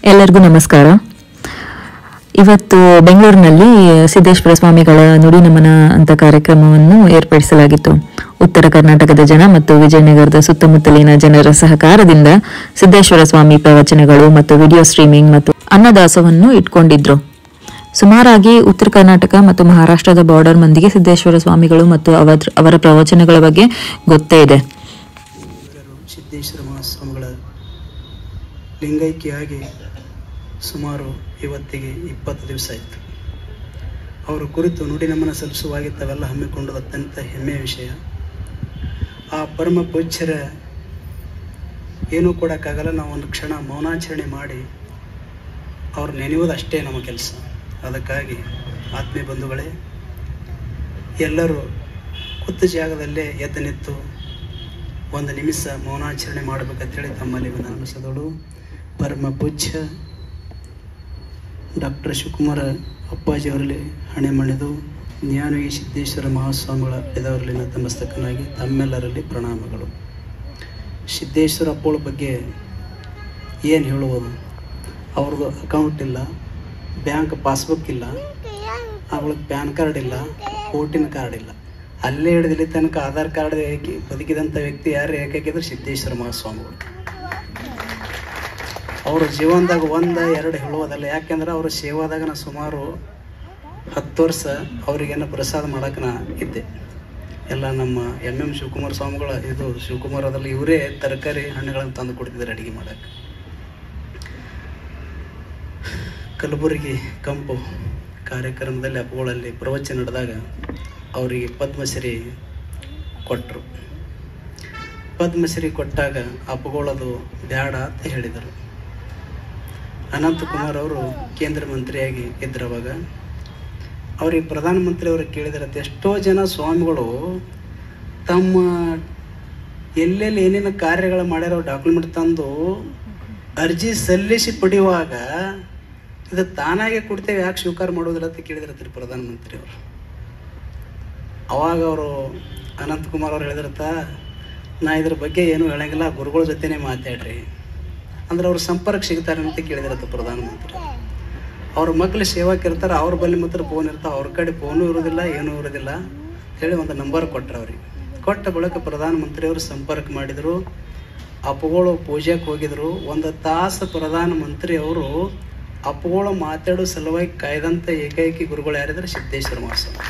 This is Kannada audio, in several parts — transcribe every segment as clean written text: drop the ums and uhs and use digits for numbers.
ಎಲ್ಲರಿಗೂ ನಮಸ್ಕಾರ. ಇವತ್ತು ಬೆಂಗಳೂರಿನಲ್ಲಿ ಸಿದ್ದೇಶ್ವರ ಸ್ವಾಮಿಗಳ ನುಡಿ ನಮನ ಅಂತ ಕಾರ್ಯಕ್ರಮವನ್ನು ಏರ್ಪಡಿಸಲಾಗಿತ್ತು. ಉತ್ತರ ಕರ್ನಾಟಕದ ಜನ ಮತ್ತು ವಿಜಯನಗರದ ಸುತ್ತಮುತ್ತಲಿನ ಜನರ ಸಹಕಾರದಿಂದ ಸಿದ್ದೇಶ್ವರ ಸ್ವಾಮಿ ಪ್ರವಚನಗಳು ಮತ್ತು ವಿಡಿಯೋ ಸ್ಟ್ರೀಮಿಂಗ್ ಮತ್ತು ಅನ್ನದಾಸವನ್ನು ಇಟ್ಕೊಂಡಿದ್ರು. ಸುಮಾರಾಗಿ ಉತ್ತರ ಕರ್ನಾಟಕ ಮತ್ತು ಮಹಾರಾಷ್ಟ್ರದ ಬಾರ್ಡರ್ ಮಂದಿಗೆ ಸಿದ್ದೇಶ್ವರ ಸ್ವಾಮಿಗಳು ಮತ್ತು ಅವರ ಪ್ರವಚನಗಳ ಬಗ್ಗೆ ಗೊತ್ತೇ ಇದೆ. ಸಿದ್ದೇಶ್ವರ ಮಹಾಸ್ವಾಮಿಗಳ ಲಿಂಗೈಕ್ಯೆಯಾಗಿ ಸುಮಾರು ಇವತ್ತಿಗೆ 20 ದಿವಸ ಆಯಿತು. ಅವರ ಕುರಿತು ನುಡಿ ನಮನ ಸಲ್ಲಿಸುವಾಗಿ ತಾವೆಲ್ಲ ಹಮ್ಮಿಕೊಂಡದ್ದು ಅತ್ಯಂತ ಹೆಮ್ಮೆಯ ವಿಷಯ. ಆ ಪರಮ ಪೂಜ್ಯರ ಏನೂ ಕೊಡೋಕ್ಕಾಗಲ್ಲ. ನಾವು ಒಂದು ಕ್ಷಣ ಮೌನಾಚರಣೆ ಮಾಡಿ ಅವ್ರು ನೆನೆಯುವುದಷ್ಟೇ ನಮ್ಮ ಕೆಲಸ. ಅದಕ್ಕಾಗಿ ಆತ್ಮೀಯ ಬಂಧುಗಳೇ, ಎಲ್ಲರೂ ಕೂತ ಜಾಗದಲ್ಲೇ ಎದ್ದು ನಿಂತು ಒಂದು ನಿಮಿಷ ಮೌನಾಚರಣೆ ಮಾಡಬೇಕಂತೇಳಿ ತಮ್ಮಲ್ಲಿ ಒಂದು ಅನಿಸೋದಳು. ಪರಮ ಪೂಜ್ಯ ಡಾಕ್ಟರ್ ಶಿವಕುಮಾರ ಅಪ್ಪಾಜಿಯವರಲ್ಲಿ ಹಣೆ ಮಣಿದು ಜ್ಞಾನಯೋಗಿ ಸಿದ್ದೇಶ್ವರ ಮಹಾಸ್ವಾಮಿಗಳ ಇದವರಲ್ಲಿ ನತಮಸ್ತಕನಾಗಿ ತಮ್ಮೆಲ್ಲರಲ್ಲಿ ಪ್ರಣಾಮಗಳು. ಸಿದ್ದೇಶ್ವರ ಅಪ್ಪಳ ಬಗ್ಗೆ ಏನು ಹೇಳುವುದು? ಅವ್ರದ್ದು ಅಕೌಂಟ್ ಇಲ್ಲ, ಬ್ಯಾಂಕ್ ಪಾಸ್ಬುಕ್ ಇಲ್ಲ, ಅವಳಿಗೆ ಪ್ಯಾನ್ ಕಾರ್ಡ್ ಇಲ್ಲ, ವೋಟಿನ ಕಾರ್ಡ್ ಇಲ್ಲ. ಅಲ್ಲೇ ಹಿಡಿದಿಲ್ಲಿ ತನಕ ಆಧಾರ್ ಕಾರ್ಡ್ ಬದುಕಿದಂಥ ವ್ಯಕ್ತಿ ಯಾರು ಏಕಾಕಿದ್ರು ಸಿದ್ದೇಶ್ವರ ಮಹಾಸ್ವಾಮಿಗಳು. ಅವ್ರ ಜೀವನದಾಗ 1-2 ಹೇಳುವುದಲ್ಲ. ಯಾಕೆಂದ್ರೆ ಅವ್ರ ಸೇವಾದಾಗ ನಾನು ಸುಮಾರು 10 ವರ್ಷ ಅವ್ರಿಗೇನು ಪ್ರಸಾದ ಮಾಡೋಕೆ ನಾ ಇದ್ದೆ. ಎಲ್ಲ ನಮ್ಮ MM ಶಿವಕುಮಾರ ಸ್ವಾಮಿಗಳ ಇದು ಶಿವಕುಮಾರದಲ್ಲಿ ಇವರೇ ತರಕಾರಿ ಹಣ್ಣುಗಳನ್ನು ತಂದು ಕೊಡ್ತಿದ್ದಾರೆ ಅಡುಗೆ ಮಾಡೋಕ್ಕೆ. ಕಲಬುರಗಿ ಕಂಪು ಕಾರ್ಯಕ್ರಮದಲ್ಲಿ ಅಪ್ಪಗಳಲ್ಲಿ ಪ್ರವಚನ ನಡೆದಾಗ ಅವರಿಗೆ ಪದ್ಮಶ್ರೀ ಕೊಟ್ಟರು. ಪದ್ಮಶ್ರೀ ಕೊಟ್ಟಾಗ ಅಪ್ಪಗಳದು ಬ್ಯಾಡ ಅಂತ ಹೇಳಿದರು. ಅನಂತಕುಮಾರ್ ಅವರು ಕೇಂದ್ರ ಮಂತ್ರಿಯಾಗಿ ಇದ್ರವಾಗ ಅವ್ರಿಗೆ ಪ್ರಧಾನಮಂತ್ರಿ ಅವರು ಕೇಳಿದ್ರಂತೆ, ಎಷ್ಟೋ ಜನ ಸ್ವಾಮಿಗಳು ತಮ್ಮ ಎಲ್ಲೆಲ್ಲಿ ಏನೇನು ಕಾರ್ಯಗಳು ಮಾಡ್ಯಾರೋ ಡಾಕ್ಯುಮೆಂಟ್ ತಂದು ಅರ್ಜಿ ಸಲ್ಲಿಸಿ ಪಡೆಯುವಾಗ ಇದು ತಾನಾಗೆ ಕೊಡ್ತೇವೆ, ಯಾಕೆ ಸ್ವೀಕಾರ ಮಾಡೋದಿಲ್ಲ ಅಂತ ಕೇಳಿದ್ರತ್ರಿ ಪ್ರಧಾನಮಂತ್ರಿ ಅವರು. ಅವಾಗ ಅವರು ಅನಂತಕುಮಾರ್ ಅವ್ರು ಹೇಳಿದ್ರತ್ತ, ನಾ ಇದ್ರ ಬಗ್ಗೆ ಏನೂ ಹೇಳಂಗಿಲ್ಲ, ಗುರುಗಳ ಜೊತೆನೇ ಮಾತಾಡ್ರಿ ಅಂದ್ರೆ ಅವ್ರ ಸಂಪರ್ಕ ಸಿಗ್ತಾರೆ ಅಂತ ಕೇಳಿದ್ರತ್ತ ಪ್ರಧಾನಮಂತ್ರಿ. ಅವ್ರ ಮಕ್ಳು ಸೇವಕಿರ್ತಾರೆ, ಅವ್ರ ಬಳಿ ಮಾತ್ರ ಫೋನ್ ಇರ್ತಾವೆ, ಅವ್ರ ಕಡೆ ಫೋನು ಇರೋದಿಲ್ಲ, ಏನೂ ಇರೋದಿಲ್ಲ ಹೇಳಿ ಒಂದು ನಂಬರ್ ಕೊಟ್ಟರು ಅವ್ರಿಗೆ. ಕೊಟ್ಟ ಬಳಿಕ ಪ್ರಧಾನಮಂತ್ರಿಯವರು ಸಂಪರ್ಕ ಮಾಡಿದರು. ಅಪ್ಪಗಳು ಪೂಜೆಗೆ ಹೋಗಿದ್ರು. 1 ತಾಸು ಪ್ರಧಾನಮಂತ್ರಿ ಅವರು ಅಪ್ಪಗಳು ಮಾತಾಡೋ ಸಲುವಾಗಿ ಕಾಯ್ದಂಥ ಏಕೈಕಿ ಗುರುಗಳು ಯಾರಿದ್ರೆ ಸಿದ್ದೇಶ್ವರ ಮಹಾಸ್ವಾಮಿ.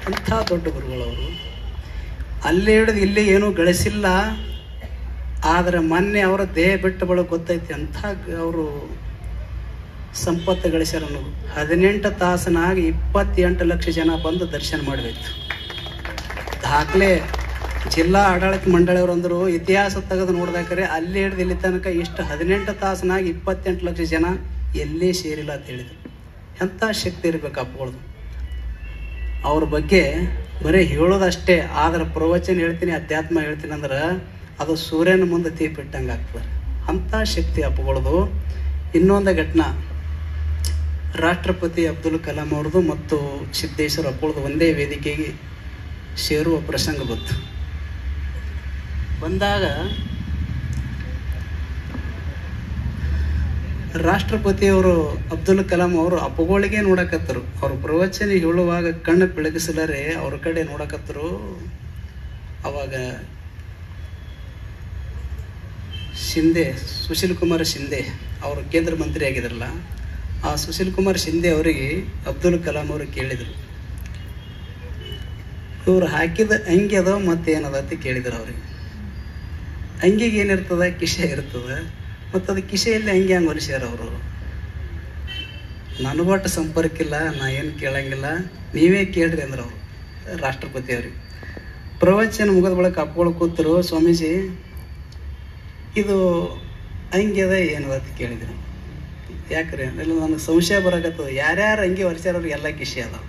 ಅಂಥ ದೊಡ್ಡ ಗುರುಗಳವರು. ಅಲ್ಲೇ ಹಿಡಿದು ಇಲ್ಲಿ ಏನೂ ಗಳಿಸಿಲ್ಲ, ಆದರೆ ಮೊನ್ನೆ ಅವರ ದೇಹ ಬಿಟ್ಟ ಬಳಕ ಗೊತ್ತೈತಿ ಅಂಥ ಅವರು ಸಂಪತ್ತು ಗಳಿಸ್ಯಾರ ಅನ್ನೋದು. 18 ತಾಸನಾಗ 28 ಲಕ್ಷ ಜನ ಬಂದು ದರ್ಶನ ಮಾಡಬೇಕು. ದಾಖಲೆ ಜಿಲ್ಲಾ ಆಡಳಿತ ಮಂಡಳಿಯವರು ಅಂದರು, ಇತಿಹಾಸ ತೆಗೆದು ನೋಡ್ದಾಕ್ರೆ ಅಲ್ಲಿ ಹಿಡಿದು ಇಲ್ಲಿ ತನಕ ಇಷ್ಟು 18 ತಾಸನಾಗ 28 ಲಕ್ಷ ಜನ ಎಲ್ಲೇ ಸೇರಿಲ್ಲ ಅಂತ ಹೇಳಿದರು. ಎಂಥ ಶಕ್ತಿ ಇರಬೇಕು ಅಪ್ಪಗಳದು. ಅವ್ರ ಬಗ್ಗೆ ಬರೀ ಹೇಳೋದಷ್ಟೇ, ಆದ್ರೆ ಪ್ರವಚನ ಹೇಳ್ತೀನಿ, ಅಧ್ಯಾತ್ಮ ಹೇಳ್ತೀನಿ ಅಂದ್ರೆ ಅದು ಸೂರ್ಯನ ಮುಂದೆ ತೀಪಿಟ್ಟಂಗೆ ಆಗ್ತದೆ. ಅಂಥ ಶಕ್ತಿ ಅಪ್ಪಗಳದು. ಇನ್ನೊಂದು ಘಟನಾ, ರಾಷ್ಟ್ರಪತಿ ಅಬ್ದುಲ್ ಕಲಾಂ ಅವ್ರದ್ದು ಮತ್ತು ಸಿದ್ದೇಶ್ವರ ಅಪ್ಪಳದು ಒಂದೇ ವೇದಿಕೆಗೆ ಸೇರುವ ಪ್ರಸಂಗ ಬಂದಾಗ ರಾಷ್ಟ್ರಪತಿಯವರು ಅಬ್ದುಲ್ ಕಲಾಂ ಅವರು ಅಪ್ಪಗಳಿಗೆ ನೋಡಕತ್ತರು. ಅವ್ರ ಪ್ರವಚನ ಹೇಳುವಾಗ ಕಣ್ಣು ಬೆಳಗಿಸಲಾರೆ ಅವ್ರ ಕಡೆ ನೋಡಕತ್ತರು. ಅವಾಗ ಸುಶೀಲ್ ಕುಮಾರ್ ಶಿಂದೆ ಅವರು ಕೇಂದ್ರ ಮಂತ್ರಿ ಆಗಿದ್ರಲ್ಲ, ಆ ಸುಶೀಲ್ ಕುಮಾರ್ ಶಿಂದೆ ಅವರಿಗೆ ಅಬ್ದುಲ್ ಕಲಾಂ ಅವರು ಕೇಳಿದರು, ಇವರು ಹಾಕಿದ ಅಂಗಿ ಅದ ಮತ್ತೇನದ ಅಂತ ಕೇಳಿದ್ರು ಅವ್ರಿಗೆ. ಅಂಗಿಗೆ ಏನಿರ್ತದ? ಕಿಸೆ ಇರ್ತದೆ, ಮತ್ತು ಅದು ಕಿಸೆಯಲ್ಲಿ ಅಂಗಿ ಹಂಗೆ ಹೊಲಿಸ್ಯಾರ ಅವರು. ನನಗೊಟ್ಟು ಸಂಪರ್ಕ ಇಲ್ಲ, ನಾ ಏನು ಕೇಳಂಗಿಲ್ಲ, ನೀವೇ ಕೇಳ್ರಿ ಅಂದ್ರೆ ಅವರು ರಾಷ್ಟ್ರಪತಿ ಅವ್ರಿಗೆ. ಪ್ರವಚನ ಮುಗಿದ ಬಳಿಕ ಅಪ್ಪಗಳು ಕೂತರು, ಸ್ವಾಮೀಜಿ ಇದು ಅಂಗಿ ಅದ ಏನದ ಅಂತ ಕೇಳಿದ್ರು. ಯಾಕ್ರಿ ಇಲ್ಲ, ನನಗೆ ಸಂಶಯ ಬರಕತ್ತದ, ಯಾರ್ಯಾರು ಅಂಗಿ ಹೊಲಿಸ್ಯಾರ ಅವ್ರಿಗೆ ಎಲ್ಲ ಕಿಸೆ ಅದಾವ.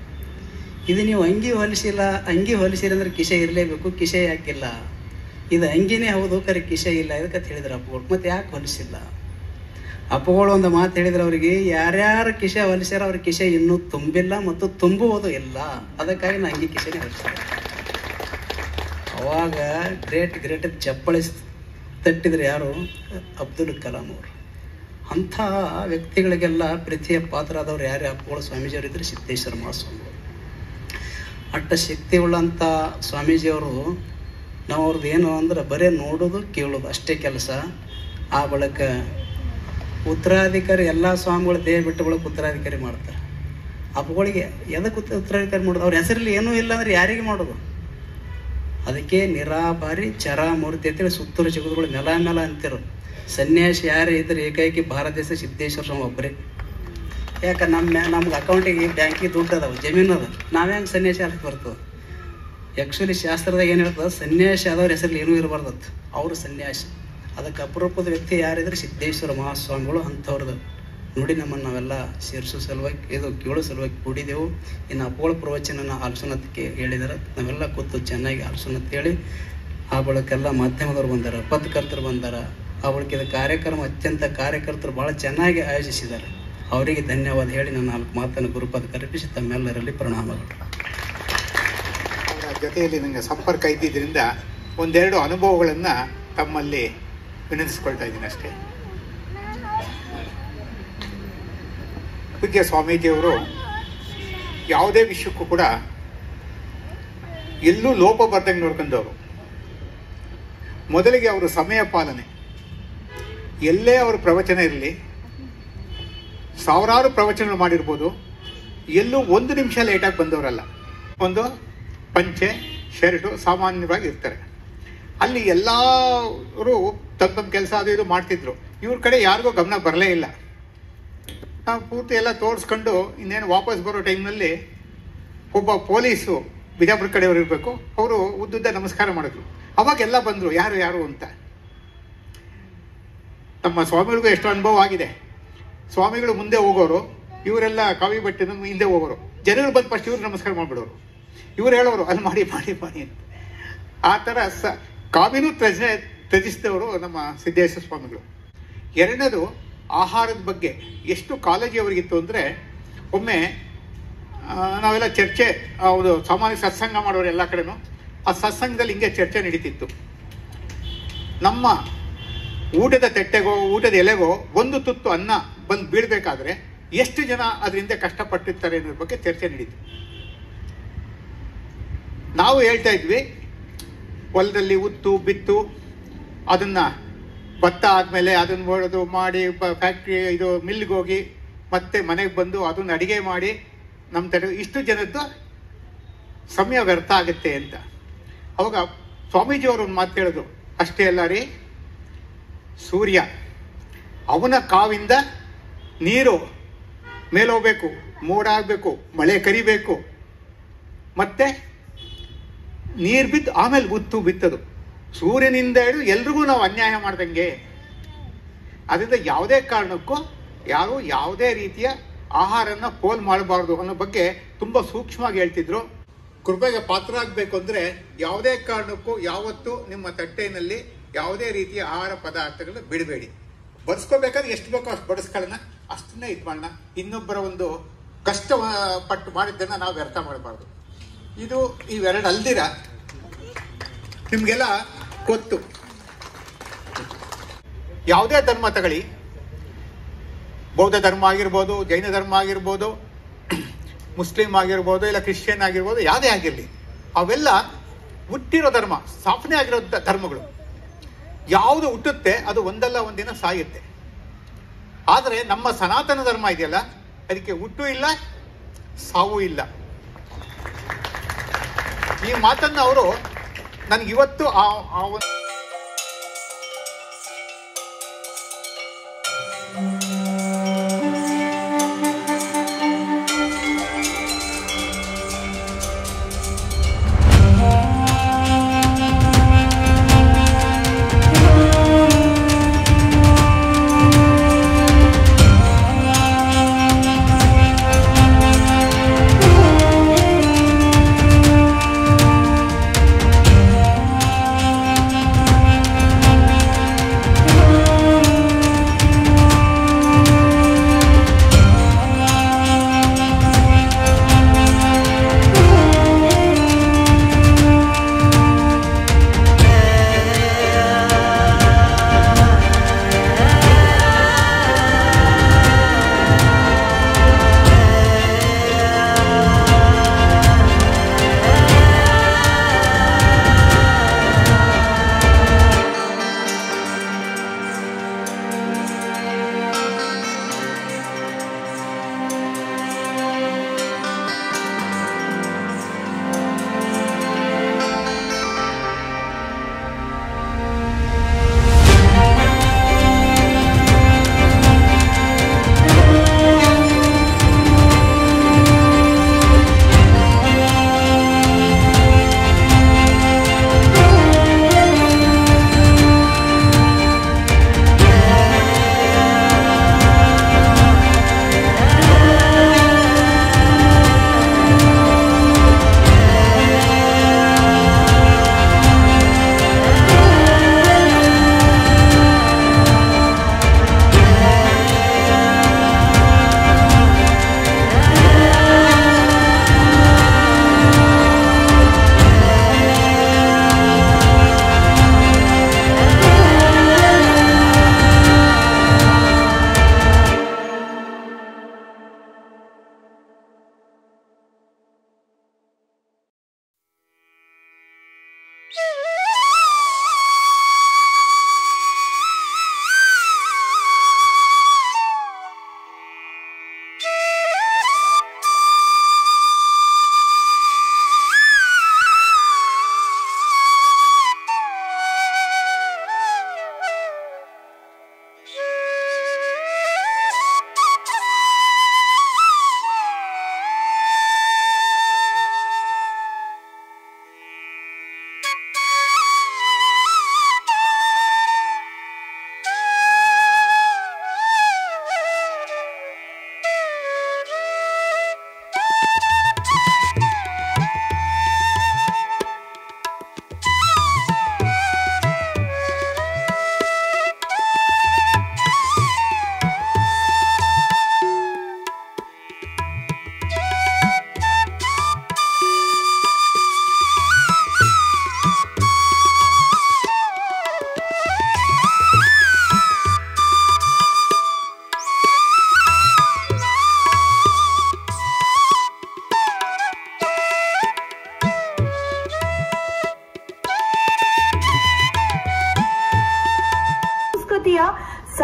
ಇದು ನೀವು ಅಂಗಿ ಹೊಲಿಸಿಲ್ಲ, ಅಂಗಿ ಹೊಲಿಸಿರಿ ಅಂದ್ರೆ ಕಿಸೆ ಇರಲೇಬೇಕು, ಕಿಸೆ ಯಾಕಿಲ್ಲ? ಇದು ಅಂಗಿನೇ ಹೌದು, ಕರೆ ಕಿಸೆ ಇಲ್ಲ ಇದಕ್ಕೆ ಹೇಳಿದ್ರು ಅಪ್ಪಗಳು. ಮತ್ತು ಯಾಕೆ ಹೊಲಿಸಿಲ್ಲ? ಅಪ್ಪಗಳು ಒಂದು ಮಾತು ಹೇಳಿದ್ರು ಅವರಿಗೆ, ಯಾರ್ಯಾರು ಕಿಸೆ ಹೊಲಿಸ್ಯಾರ ಅವ್ರ ಕಿಸೆ ಇನ್ನೂ ತುಂಬಿಲ್ಲ ಮತ್ತು ತುಂಬುವುದು ಇಲ್ಲ, ಅದಕ್ಕಾಗಿ ನಾ ಅಂಗಿ ಕಿಸೆನೇ ಹೊಲಿಸ್ತಾರೆ. ಅವಾಗ ಗ್ರೇಟ್ ಚಪ್ಪಳಿ ತಟ್ಟಿದ್ರು ಯಾರು? ಅಬ್ದುಲ್ ಕಲಾಂ ಅವರು. ಅಂಥ ವ್ಯಕ್ತಿಗಳಿಗೆಲ್ಲ ಪ್ರೀತಿಯ ಪಾತ್ರರಾದವ್ರು ಯಾರು ಅಪ್ಪಗಳು ಸ್ವಾಮೀಜಿಯವರಿದ್ದರೆ ಸಿದ್ದೇಶ್ವರ ಮಹಾಸ್ವಾಮಿಗಳು. ಅಟ್ಟ ಶಕ್ತಿ ಉಳ್ಳಂಥ ಸ್ವಾಮೀಜಿಯವರು ನಾವು ಅವ್ರದ್ದು ಏನು ಅಂದ್ರೆ ಬರೀ ನೋಡೋದು ಕೇಳೋದು ಅಷ್ಟೇ ಕೆಲಸ. ಆ ಬಳಿಕ ಉತ್ತರಾಧಿಕಾರಿ ಎಲ್ಲ ಸ್ವಾಮಿಗಳು ದೇಹ ಬಿಟ್ಟು ಬಳಿಕ ಉತ್ತರಾಧಿಕಾರಿ ಮಾಡ್ತಾರೆ. ಅಪ್ಪಗಳಿಗೆ ಎದಕ್ಕೆ ಉತ್ತರಾಧಿಕಾರಿ ಮಾಡೋದು? ಅವ್ರ ಹೆಸರಲ್ಲಿ ಏನೂ ಇಲ್ಲ ಅಂದ್ರೆ ಯಾರಿಗೆ ಮಾಡೋದು? ಅದಕ್ಕೆ ನಿರಾಭಾರಿ ಚರ ಮೂರ್ತಿ ಅಂತೇಳಿ ಸುತ್ತೂರು ಜಗದ್ಗಳು ನೆಲ ಮೇಲ ಅಂತಿರು. ಸನ್ಯಾಸಿ ಯಾರೇ ಇದ್ರೆ ಏಕೈಕಿ ಭಾರತ ದೇಶ ಸಿದ್ದೇಶ್ವರ ಸ್ವಾಮಿ ಒಬ್ಬರೇ. ಯಾಕೆ ನಮ್ಗೆ ಅಕೌಂಟಿಗೆ ಬ್ಯಾಂಕಿಗೆ ದುಡ್ಡು ಅದಾವೆ, ಜಮೀನು ಅದ, ನಾವೇ ಹಂಗೆ ಸನ್ಯಾಸಿ ಆಗಕ್ಕೆ ಬರ್ತದೆ. ಆ್ಯಕ್ಚುಲಿ ಶಾಸ್ತ್ರದಾಗ ಏನು ಹೇಳ್ತದೆ, ಸನ್ಯಾಸಿ ಆದವ್ರ ಹೆಸರಲ್ಲಿ ಏನೂ ಇರಬಾರ್ದತ್ತು, ಅವರು ಸನ್ಯಾಸಿ. ಅದಕ್ಕೆ ಅಪರೂಪದ ವ್ಯಕ್ತಿ ಯಾರಿದ್ರೆ ಸಿದ್ದೇಶ್ವರ ಮಹಾಸ್ವಾಮಿಗಳು. ಅಂಥವ್ರದ್ದು ನೋಡಿ ನಮ್ಮನ್ನು ನಾವೆಲ್ಲ ಸೇರಿಸೋ ಸಲುವಾಗಿ ಇದು ಕೇಳೋ ಸಲುವಾಗಿ ಕೂಡಿದೆವು. ಇನ್ನು ಅಪ್ಪಗಳ ಪ್ರವಚನ ಆಲೋಚನಕ್ಕೆ ಹೇಳಿದ್ದಾರೆ, ನಾವೆಲ್ಲ ಕೂತು ಚೆನ್ನಾಗಿ ಆಲೋಚನೆ ಹೇಳಿ. ಆ ಬಳಿಕೆಲ್ಲ ಮಾಧ್ಯಮದವ್ರು ಬಂದಾರ, ಪತ್ರಕರ್ತರು ಬಂದಾರ. ಆ ಬಳಿಕೆ ಕಾರ್ಯಕ್ರಮ ಅತ್ಯಂತ ಕಾರ್ಯಕರ್ತರು ಭಾಳ ಚೆನ್ನಾಗಿ ಆಯೋಜಿಸಿದ್ದಾರೆ. ಅವರಿಗೆ ಧನ್ಯವಾದ ಹೇಳಿ ನಾನು 4 ಮಾತನ್ನು ಗುರುಪಾದ ಕಲ್ಪಿಸಿ ತಮ್ಮೆಲ್ಲರಲ್ಲಿ ಪ್ರಣಾಮಗಳು. ಅವರ ಜೊತೆಯಲ್ಲಿ ನನಗೆ ಸಂಪರ್ಕ ಇದ್ದಿದ್ದರಿಂದ ಒಂದೆರಡು ಅನುಭವಗಳನ್ನು ತಮ್ಮಲ್ಲಿ ವಿನಂತಿಸ್ಕೊಳ್ತಾ ಇದ್ದೀನಿ ಅಷ್ಟೇ. ಪೂಜ್ಯ ಸ್ವಾಮೀಜಿಯವರು ಯಾವುದೇ ವಿಷಯಕ್ಕೂ ಕೂಡ ಎಲ್ಲೂ ಲೋಪ ಬರ್ದಂಗೆ ನೋಡ್ಕೊಂಡವರು. ಮೊದಲಿಗೆ ಅವರು ಸಮಯ ಪಾಲನೆ, ಎಲ್ಲೇ ಅವರ ಪ್ರವಚನ ಇರಲಿ, ಸಾವಿರಾರು ಪ್ರವಚನಗಳು ಮಾಡಿರ್ಬೋದು, ಎಲ್ಲೂ 1 ನಿಮಿಷ ಲೇಟಾಗಿ ಬಂದವರಲ್ಲ. ಒಂದು ಪಂಚೆ ಶರ್ಟು ಸಾಮಾನ್ಯವಾಗಿ ಇರ್ತಾರೆ. ಅಲ್ಲಿ ಎಲ್ಲರೂ ತಮ್ಮ ಕೆಲಸ ಅದು ಇದು ಮಾಡ್ತಿದ್ರು. ಇವ್ರ ಕಡೆ ಯಾರಿಗೂ ಗಮನ ಬರಲೇ ಇಲ್ಲ. ನಾವು ಪೂರ್ತಿ ಎಲ್ಲ ತೋರಿಸ್ಕೊಂಡು ಇನ್ನೇನು ವಾಪಸ್ ಬರೋ ಟೈಮ್ನಲ್ಲಿ ಒಬ್ಬ ಪೊಲೀಸು ಬಿಜಾಪುರ ಕಡೆಯವರು ಇರಬೇಕು, ಅವರು ಉದ್ದುದ್ದ ನಮಸ್ಕಾರ ಮಾಡಿದ್ರು. ಅವಾಗೆಲ್ಲ ಬಂದರು ಯಾರು ಯಾರು ಅಂತ. ನಮ್ಮ ಸ್ವಾಮಿಗಳಿಗೂ ಎಷ್ಟು ಅನುಭವ ಆಗಿದೆ. ಸ್ವಾಮಿಗಳು ಮುಂದೆ ಹೋಗೋರು, ಇವರೆಲ್ಲ ಕಾವಿ ಬಟ್ಟೆ ಹಿಂದೆ ಹೋಗೋರು. ಜನಗಳು ಬಂದು ಫಸ್ಟ್ ಇವ್ರು ನಮಸ್ಕಾರ ಮಾಡಿಬಿಡೋರು, ಇವ್ರು ಹೇಳೋರು ಅಲ್ಲಿ ಮಾಡಿ ಮಾಡಿ ಮಾಡಿ ಅಂತ. ಆ ಥರ ಕಾವಿನೂ ತ್ಯಜಿಸಿದವರು ನಮ್ಮ ಸಿದ್ದೇಶ್ವರ ಸ್ವಾಮಿಗಳು. ಎರಡನೇದು ಆಹಾರದ ಬಗ್ಗೆ ಎಷ್ಟು ಕಾಳಜಿ ಅವರಿಗಿತ್ತು ಅಂದರೆ, ಒಮ್ಮೆ ನಾವೆಲ್ಲ ಚರ್ಚೆ, ಅವರು ಸಾಮಾನ್ಯ ಸತ್ಸಂಗ ಮಾಡೋರು ಎಲ್ಲ ಕಡೆನೂ, ಆ ಸತ್ಸಂಗದಲ್ಲಿ ಹಿಂಗೆ ಚರ್ಚೆ ನಡೀತಿತ್ತು. ನಮ್ಮ ಊಟದ ತಟ್ಟೆಗೋ ಊಟದ ಎಲೆಗೋ ಒಂದು ತುತ್ತು ಅನ್ನ ಬಂದು ಬೀಳಬೇಕಾದ್ರೆ ಎಷ್ಟು ಜನ ಅದರಿಂದ ಕಷ್ಟಪಟ್ಟಿರ್ತಾರೆ ಅನ್ನೋದ್ರ ಬಗ್ಗೆ ಚರ್ಚೆ ನಡೀತು. ನಾವು ಹೇಳ್ತಾ ಇದ್ವಿ, ಹೊಲದಲ್ಲಿ ಉತ್ತು ಬಿತ್ತು, ಅದನ್ನು ಭತ್ತ ಆದಮೇಲೆ ಅದನ್ನು ಮಾಡೋದು ಮಾಡಿ ಫ್ಯಾಕ್ಟ್ರಿ ಇದು ಮಿಲ್ಗೆ ಹೋಗಿ ಮತ್ತೆ ಮನೆಗೆ ಬಂದು ಅದನ್ನು ಅಡಿಗೆ ಮಾಡಿ ನಮ್ಮ ತಡೆ ಇಷ್ಟು ಜನದ್ದು ಸಮಯ ವ್ಯರ್ಥ ಆಗುತ್ತೆ ಅಂತ. ಅವಾಗ ಸ್ವಾಮೀಜಿಯವರು ಒಂದು ಮಾತು ಹೇಳಿದ್ರು, ಅಷ್ಟೇ ಅಲ್ಲ ರೀ, ಸೂರ್ಯ ಅವನ ಕಾವಿಂದ ನೀರು ಮೇಲೋಗ್ಬೇಕು, ಮೋಡ ಆಗಬೇಕು, ಮಳೆ ಕರಿಬೇಕು, ಮತ್ತೆ ನೀರು ಬಿದ್ದು ಆಮೇಲೆ ಉತ್ತು ಬಿತ್ತದು. ಸೂರ್ಯನಿಂದ ಹಿಡಿದು ಎಲ್ರಿಗೂ ನಾವು ಅನ್ಯಾಯ ಮಾಡ್ದಂಗೆ. ಅದರಿಂದ ಯಾವುದೇ ಕಾರಣಕ್ಕೂ ಯಾರು ಯಾವುದೇ ರೀತಿಯ ಆಹಾರನ ಪೋಲ್ ಮಾಡಬಾರ್ದು ಅನ್ನೋ ಬಗ್ಗೆ ತುಂಬ ಸೂಕ್ಷ್ಮವಾಗಿ ಹೇಳ್ತಿದ್ರು. ಕೃಪೆಗೆ ಪಾತ್ರ ಆಗಬೇಕು ಅಂದರೆ ಯಾವುದೇ ಕಾರಣಕ್ಕೂ ಯಾವತ್ತೂ ನಿಮ್ಮ ತಟ್ಟೆಯಲ್ಲಿ ಯಾವುದೇ ರೀತಿಯ ಆಹಾರ ಪದಾರ್ಥಗಳನ್ನ ಬಿಡಬೇಡಿ. ಬಡಿಸ್ಕೋಬೇಕಾದ್ರೆ ಎಷ್ಟು ಬೇಕೋ ಅಷ್ಟು ಬಡಿಸ್ಕೊಳ್ಳೋಣ, ಅಷ್ಟನ್ನೇ ಇದು ಮಾಡೋಣ. ಇನ್ನೊಬ್ಬರ ಒಂದು ಕಷ್ಟ ಪಟ್ಟು ಮಾಡಿದ್ದನ್ನು ನಾವು ವ್ಯರ್ಥ ಮಾಡಬಾರ್ದು. ಇದು ಇವೆರಡು ಅಲ್ದಿರ ನಿಮಗೆಲ್ಲ ಗೊತ್ತು, ಯಾವುದೇ ಧರ್ಮ ತಗೊಳ್ಳಿ, ಬೌದ್ಧ ಧರ್ಮ ಆಗಿರ್ಬೋದು, ಜೈನ ಧರ್ಮ ಆಗಿರ್ಬೋದು, ಮುಸ್ಲಿಂ ಆಗಿರ್ಬೋದು, ಇಲ್ಲ ಕ್ರಿಶ್ಚಿಯನ್ ಆಗಿರ್ಬೋದು, ಯಾವುದೇ ಆಗಿರಲಿ, ಅವೆಲ್ಲ ಹುಟ್ಟಿರೋ ಧರ್ಮ, ಸ್ಥಾಪನೆ ಆಗಿರೋ ಧರ್ಮಗಳು. ಯಾವುದು ಹುಟ್ಟುತ್ತೆ ಅದು ಒಂದಲ್ಲ ಒಂದಿನ ಸಾಯುತ್ತೆ. ಆದರೆ ನಮ್ಮ ಸನಾತನ ಧರ್ಮ ಇದೆಯಲ್ಲ, ಅದಕ್ಕೆ ಹುಟ್ಟು ಇಲ್ಲ, ಸಾವು ಇಲ್ಲ. ಈ ಮಾತನ್ನು ಅವರು ನನಗಿವತ್ತು ಆ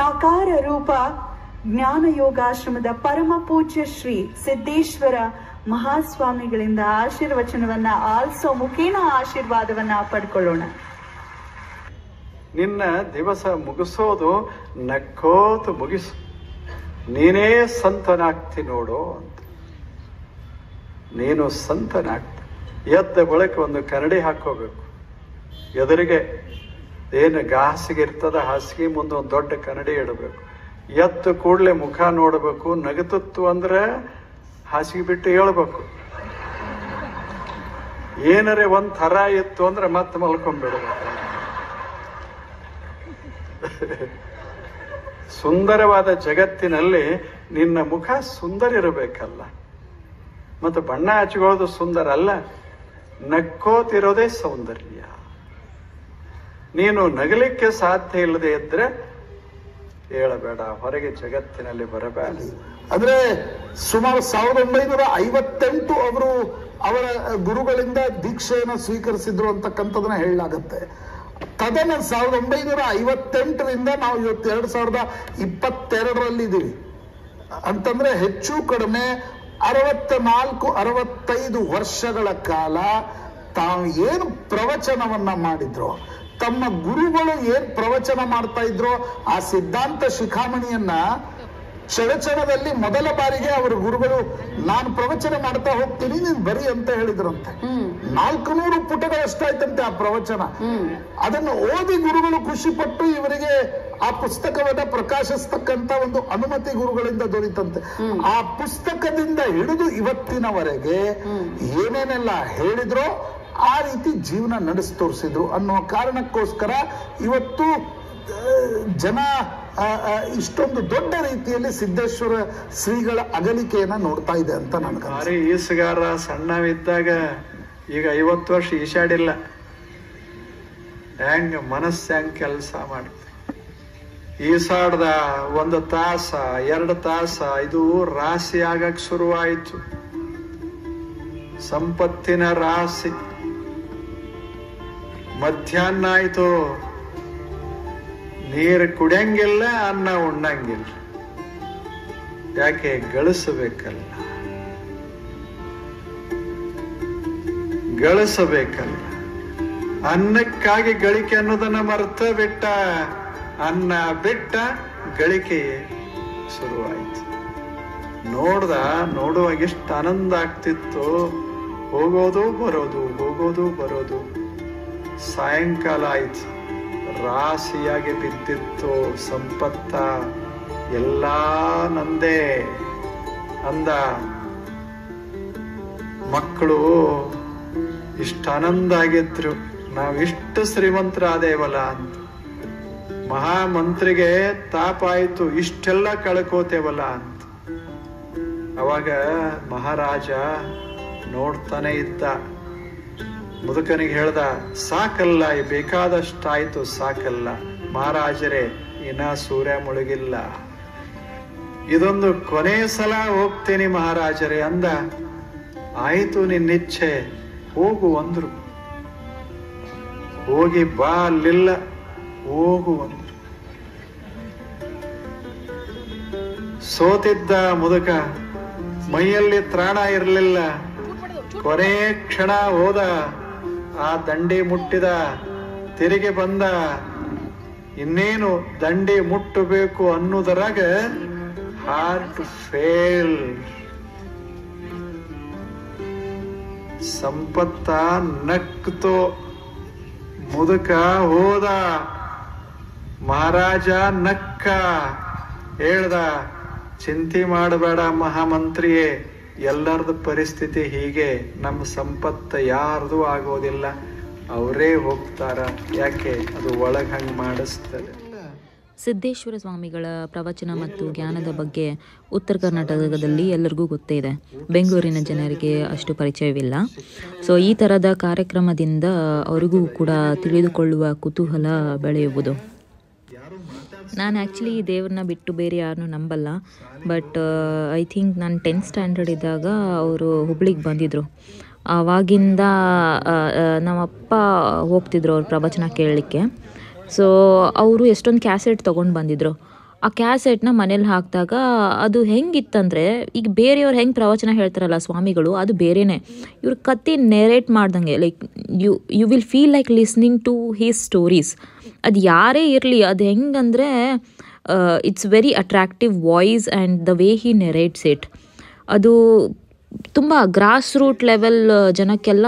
ಸಾಕಾರ ರೂಪ ಜ್ಞಾನ ಯೋಗಾಶ್ರಮದ ಪರಮ ಪೂಜ್ಯ ಶ್ರೀ ಸಿದ್ದೇಶ್ವರ ಮಹಾಸ್ವಾಮಿಗಳಿಂದ ಆಶೀರ್ವಚನವನ್ನ ಆಲ್ಸೋ ಮುಖೇನ ಆಶೀರ್ವಾದವನ್ನ ಪಡ್ಕೊಳ್ಳೋಣ. ನಿನ್ನ ದಿವಸ ಮುಗಿಸೋದು ನಕ್ಕೋತು ಮುಗಿಸು, ನೀನೇ ಸಂತನಾಗ್ತಿ ನೋಡು ಅಂತ. ನೀನು ಸಂತನಾಗ್ತಿ. ಎದ್ದ ಬಳಿಕ ಒಂದು ಕನ್ನಡಿ ಹಾಕೋಬೇಕು ಎದುರಿಗೆ. ಏನು ಹಾಸಿಗೆ ಇರ್ತದ, ಹಾಸಿಗೆ ಮುಂದೆ ಒಂದು ದೊಡ್ಡ ಕನ್ನಡಿ ಇಡಬೇಕು. ಎದ್ದು ಕೂಡಲೇ ಮುಖ ನೋಡಬೇಕು. ನಗತತ್ತು ಅಂದ್ರೆ ಹಾಸಿಗೆ ಬಿಟ್ಟು ಹೇಳ್ಬೇಕು. ಏನರೇ ಒಂದ್ ಥರ ಇತ್ತು ಅಂದ್ರೆ ಮತ್ತೆ ಮಲ್ಕೊಂಡ್ಬಿಡ್ಬೇಕು. ಸುಂದರವಾದ ಜಗತ್ತಿನಲ್ಲಿ ನಿನ್ನ ಮುಖ ಸುಂದರ ಇರಬೇಕಲ್ಲ. ಮತ್ತು ಬಣ್ಣ ಹಚ್ಕೊಳ್ಳೋದು ಸುಂದರ ಅಲ್ಲ, ನಕ್ಕೋತಿರೋದೇ ಸೌಂದರ್ಯ. ನೀನು ನಗಲಿಕ್ಕೆ ಸಾಧ್ಯ ಇಲ್ಲದೆ ಇದ್ರೆ ಹೇಳಬೇಡ, ಹೊರಗೆ ಜಗತ್ತಿನಲ್ಲಿ ಬರಬೇಡ. ಅಂದ್ರೆ ಸುಮಾರು 1958 ಅವರು ಅವರ ಗುರುಗಳಿಂದ ದೀಕ್ಷೆಯನ್ನು ಸ್ವೀಕರಿಸಿದ್ರು ಅಂತಕ್ಕಂಥದನ್ನ ಹೇಳಲಾಗತ್ತೆ. ತದನ 1958ರಿಂದ ನಾವು ಇವತ್ತು 2022 ಇದ್ದೀವಿ ಅಂತಂದ್ರೆ ಹೆಚ್ಚು ಕಡಿಮೆ 64-65 ವರ್ಷಗಳ ಕಾಲ ತಾವು ಏನು ಪ್ರವಚನವನ್ನ ಮಾಡಿದ್ರು, ತಮ್ಮ ಗುರುಗಳು ಏನ್ ಪ್ರವಚನ ಮಾಡ್ತಾ ಇದ್ರು, ಆ ಸಿದ್ಧಾಂತ ಶಿಖಾಮಣಿಯನ್ನ ಕ್ಷಣದಲ್ಲಿ ಮೊದಲ ಬಾರಿಗೆ ಅವರ ಗುರುಗಳು ನಾನು ಪ್ರವಚನ ಮಾಡ್ತಾ ಹೋಗ್ತೀನಿ ನೀನ್ ಬರಿ ಅಂತ ಹೇಳಿದ್ರಂತೆ. 400 ಪುಟಗಳಷ್ಟಾಯ್ತಂತೆ ಆ ಪ್ರವಚನ. ಅದನ್ನು ಓದಿ ಗುರುಗಳು ಖುಷಿ ಪಟ್ಟು ಇವರಿಗೆ ಆ ಪುಸ್ತಕವನ್ನ ಪ್ರಕಾಶಿಸ್ತಕ್ಕಂತ ಒಂದು ಅನುಮತಿ ಗುರುಗಳಿಂದ ದೊರೀತಂತೆ. ಆ ಪುಸ್ತಕದಿಂದ ಹಿಡಿದು ಇವತ್ತಿನವರೆಗೆ ಏನೇನೆಲ್ಲ ಹೇಳಿದ್ರೋ ಆ ರೀತಿ ಜೀವನ ನಡೆಸಿ ತೋರಿಸಿದ್ರು ಅನ್ನುವ ಕಾರಣಕ್ಕೋಸ್ಕರ ಇವತ್ತು ಜನ ಇಷ್ಟೊಂದು ದೊಡ್ಡ ರೀತಿಯಲ್ಲಿ ಸಿದ್ದೇಶ್ವರ ಶ್ರೀಗಳ ಅಗಲಿಕೆಯನ್ನ ನೋಡ್ತಾ ಇದೆ ಅಂತ ನನಗೆ. ಈಸುಗಾರ ಸಣ್ಣವಿದ್ದಾಗ ಈಗ 50 ವರ್ಷ ಈಶಾಡಿಲ್ಲ. ಹೆಂಗ ಮನಸ್ಸು ಹೆಂಗ್ ಕೆಲಸ ಮಾಡುತ್ತೆ. ಈಸಾಡ್ದ 1 ತಾಸ 2 ತಾಸ ಇದು ರಾಶಿ ಆಗಕ್ ಶುರುವಾಯಿತು. ಸಂಪತ್ತಿನ ರಾಶಿ. ಮಧ್ಯಾಹ್ನ ಆಯ್ತು, ನೀರು ಕುಡಿಯಂಗಿಲ್ಲ, ಅನ್ನ ಉಣ್ಣಂಗಿಲ್ಲ. ಯಾಕೆ? ಗಳಿಸಬೇಕಲ್ಲ, ಗಳಿಸಬೇಕಲ್ಲ. ಅನ್ನಕ್ಕಾಗಿ ಗಳಿಕೆ ಅನ್ನೋದನ್ನ ಮರ್ತ ಬಿಟ್ಟ. ಅನ್ನ ಬಿಟ್ಟ ಗಳಿಕೆ ಶುರುವಾಯಿತು. ನೋಡುವಾಗ ಎಷ್ಟು ಆನಂದ ಆಗ್ತಿತ್ತು. ಹೋಗೋದು ಬರೋದು, ಹೋಗೋದು ಬರೋದು. ಸಾಯಂಕಾಲ ಆಯ್ತು, ರಾಶಿಯಾಗಿ ಬಿದ್ದಿತ್ತು ಸಂಪತ್ತ. ಎಲ್ಲ ನಂದೇ ಅಂದ. ಮಕ್ಕಳು ಇಷ್ಟ ಆನಂದ ಆಗಿದ್ರು, ನಾವಿಷ್ಟು ಶ್ರೀಮಂತರಾದೇವಲ್ಲ ಅಂತ. ಮಹಾಮಂತ್ರಿಗೆ ತಾಪ ಆಯ್ತು, ಇಷ್ಟೆಲ್ಲ ಕಳ್ಕೋತೇವಲ್ಲ ಅಂತ. ಅವಾಗ ಮಹಾರಾಜ ನೋಡ್ತಾನೆ ಇದ್ದ. ಮುದುಕನಿಗೆ ಹೇಳ್ದ, ಸಾಕಲ್ಲ, ಬೇಕಾದಷ್ಟಾಯ್ತು, ಸಾಕಲ್ಲ ಮಹಾರಾಜರೇ, ಇನ್ನ ಸೂರ್ಯ ಮುಳುಗಿಲ್ಲ, ಇದೊಂದು ಕೊನೆ ಸಲ ಹೋಗ್ತೇನೆ ಮಹಾರಾಜರೇ ಅಂದ. ಆಯ್ತು ನಿನ್ನಿಚ್ಛೆ, ಹೋಗು ಅಂದ್ರು. ಹೋಗಿ ಬಾ ಅಲ್ಲಿಲ್ಲ, ಹೋಗು ಅಂದ್ರು. ಸೋತಿದ್ದ ಮುದುಕ, ಮೈಯಲ್ಲಿ ತ್ರಾಣ ಇರಲಿಲ್ಲ. ಕೊನೆ ಕ್ಷಣ ಹೋದ, ಆ ದಂಡಿ ಮುಟ್ಟಿದ, ತಿರುಗಿ ಬಂದ. ಇನ್ನೇನು ದಂಡಿ ಮುಟ್ಟಬೇಕು ಅನ್ನುವುದರಾಗ ಹಾರ್ಟ್ ಫೇಲ್. ಸಂಪತ್ತ ನಕ್ತೋ, ಮುದುಕ ಹೋದ. ಮಹಾರಾಜ ನಕ್ಕ, ಹೇಳ್ದ, ಚಿಂತೆ ಮಾಡಬೇಡ ಮಹಾಮಂತ್ರಿಯೇ, ಎಲ್ಲರದು ಪರಿಸ್ಥಿತಿ ಹೀಗೆ. ನಮ್ಮ ಸಂಪತ್ತ ಯಾರ್ದು ಆಗೋದಿಲ್ಲ, ಅವರೇ ಹೋಗ್ತಾರ. ಯಾಕೆ? ಅದು ಒಳಗೆ ಹಂಗೆ ಮಾಡಿಸ್ತದೆ. ಸಿದ್ದೇಶ್ವರ ಸ್ವಾಮಿಗಳ ಪ್ರವಚನ ಮತ್ತು ಜ್ಞಾನದ ಬಗ್ಗೆ ಉತ್ತರ ಕರ್ನಾಟಕದಲ್ಲಿ ಎಲ್ಲರಿಗೂ ಗೊತ್ತೇ ಇದೆ, ಬೆಂಗಳೂರಿನ ಜನರಿಗೆ ಅಷ್ಟು ಪರಿಚಯವಿಲ್ಲ. ಸೊ ಈ ಥರದ ಕಾರ್ಯಕ್ರಮದಿಂದ ಅವರಿಗೂ ಕೂಡ ತಿಳಿದುಕೊಳ್ಳುವ ಕುತೂಹಲ ಬೆಳೆಯುವುದು. ನಾನು ಆ್ಯಕ್ಚುಲಿ ದೇವ್ರನ್ನ ಬಿಟ್ಟು ಬೇರೆ ಯಾರನ್ನೂ ನಂಬಲ್ಲ. ಬಟ್ ಐ ಥಿಂಕ್ ನಾನು 10th ಸ್ಟ್ಯಾಂಡರ್ಡ್ ಇದ್ದಾಗ ಅವರು ಹುಬ್ಳಿಗೆ ಬಂದಿದ್ದರು. ಆವಾಗಿಂದ ನಮ್ಮಪ್ಪ ಹೋಗ್ತಿದ್ರು ಅವ್ರ ಪ್ರವಚನ ಕೇಳಲಿಕ್ಕೆ. ಸೊ ಅವರು ಎಷ್ಟೊಂದು ಕ್ಯಾಸೆಟ್ ತೊಗೊಂಡು ಬಂದಿದ್ರು. ಆ ಕ್ಯಾಸೆಟ್ನ ಮನೇಲಿ ಹಾಕಿದಾಗ ಅದು ಹೆಂಗಿತ್ತಂದರೆ, ಈಗ ಬೇರೆಯವ್ರು ಹೆಂಗೆ ಪ್ರವಚನ ಹೇಳ್ತಾರಲ್ಲ ಸ್ವಾಮಿಗಳು, ಅದು ಬೇರೆಯೇ. ಇವ್ರ ಕತೆ ನೆರೇಟ್ ಮಾಡ್ದಂಗೆ, like you will feel like listening to his stories. ಅದು ಯಾರೇ ಇರಲಿ, ಅದು ಹೆಂಗಂದರೆ it's very attractive voice and the way he narrates it. ಅದು ತುಂಬ ಗ್ರಾಸ್ ರೂಟ್ ಲೆವೆಲ್ ಜನಕ್ಕೆಲ್ಲ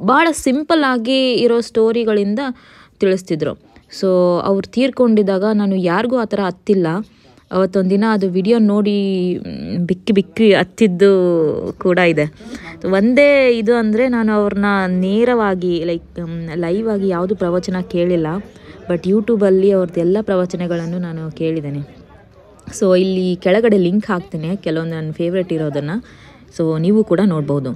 ಭಾಳ ಸಿಂಪಲ್ ಆಗಿ ಇರೋ ಸ್ಟೋರಿಗಳಿಂದ ತಿಳಿಸ್ತಿದ್ರು. ಸೊ ಅವ್ರು ತೀರ್ಕೊಂಡಿದ್ದಾಗ ನಾನು ಯಾರಿಗೂ ಆ ಥರ ಹತ್ತಿಲ್ಲ. ಅವತ್ತೊಂದು ದಿನ ಅದು ವಿಡಿಯೋ ನೋಡಿ ಬಿಕ್ಕಿ ಹತ್ತಿದ್ದು ಕೂಡ ಇದೆ. ಒಂದೇ ಇದು ಅಂದರೆ, ನಾನು ಅವ್ರನ್ನ ನೇರವಾಗಿ ಲೈವ್ ಆಗಿ ಯಾವುದು ಪ್ರವಚನ ಕೇಳಿಲ್ಲ, ಬಟ್ ಯೂಟ್ಯೂಬಲ್ಲಿ ಅವ್ರದ್ದೆಲ್ಲ ಪ್ರವಚನಗಳನ್ನು ನಾನು ಕೇಳಿದ್ದೇನೆ. ಸೊ ಇಲ್ಲಿ ಕೆಳಗಡೆ ಲಿಂಕ್ ಹಾಕ್ತೀನಿ ಕೆಲವೊಂದು ನನ್ನ ಫೇವ್ರೆಟ್ ಇರೋದನ್ನು, ಸೊ ನೀವು ಕೂಡ ನೋಡ್ಬೋದು.